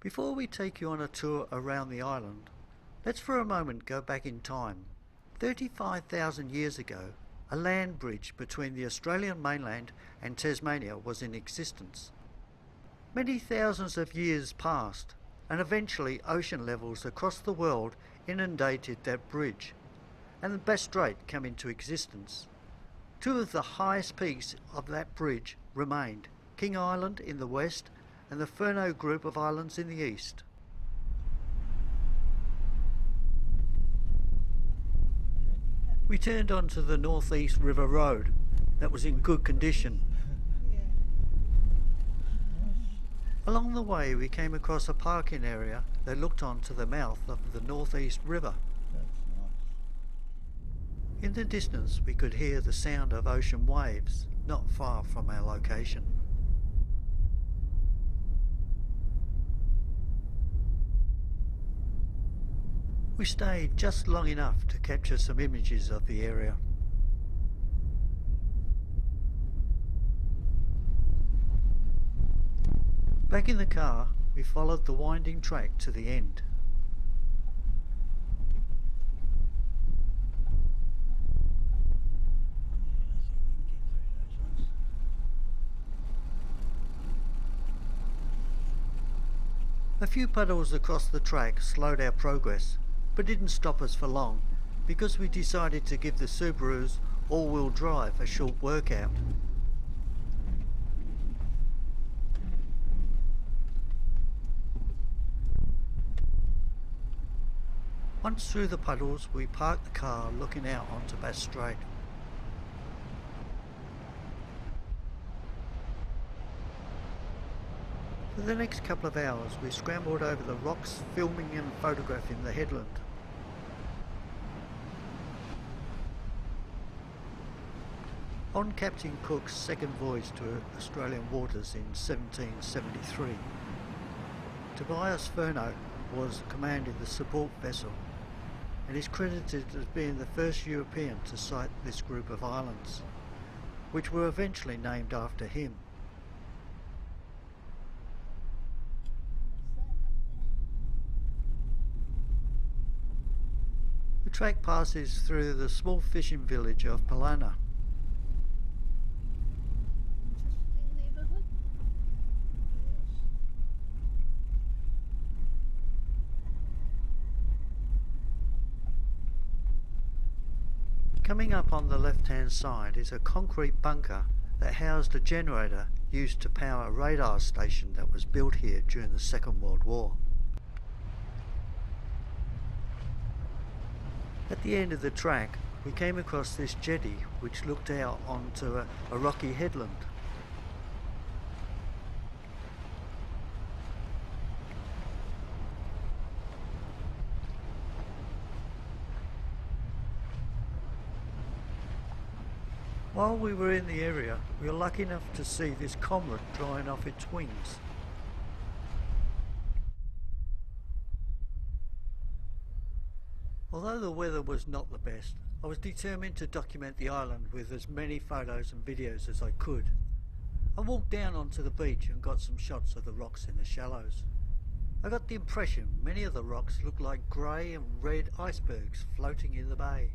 Before we take you on a tour around the island, let's for a moment go back in time. 35,000 years ago, a land bridge between the Australian mainland and Tasmania was in existence. Many thousands of years passed, and eventually ocean levels across the world inundated that bridge, and the Bass Strait came into existence. Two of the highest peaks of that bridge remained, King Island in the west and the Furneaux group of islands in the east. We turned onto the Northeast River Road that was in good condition. Along the way we came across a parking area that looked onto the mouth of the Northeast River. In the distance we could hear the sound of ocean waves not far from our location. We stayed just long enough to capture some images of the area. Back in the car, we followed the winding track to the end. A few puddles across the track slowed our progress, but didn't stop us for long, because we decided to give the Subaru's all-wheel drive a short workout. Once through the puddles, we parked the car looking out onto Bass Strait. For the next couple of hours we scrambled over the rocks, filming and photographing the headland. On Captain Cook's second voyage to Australian waters in 1773, Tobias Furneaux was commanding the support vessel, and is credited as being the first European to sight this group of islands, which were eventually named after him. The track passes through the small fishing village of Palana. Coming up on the left-hand side is a concrete bunker that housed a generator used to power a radar station that was built here during the Second World War. At the end of the track we came across this jetty which looked out onto a rocky headland. While we were in the area, we were lucky enough to see this cormorant drying off its wings. Although the weather was not the best, I was determined to document the island with as many photos and videos as I could. I walked down onto the beach and got some shots of the rocks in the shallows. I got the impression many of the rocks looked like grey and red icebergs floating in the bay.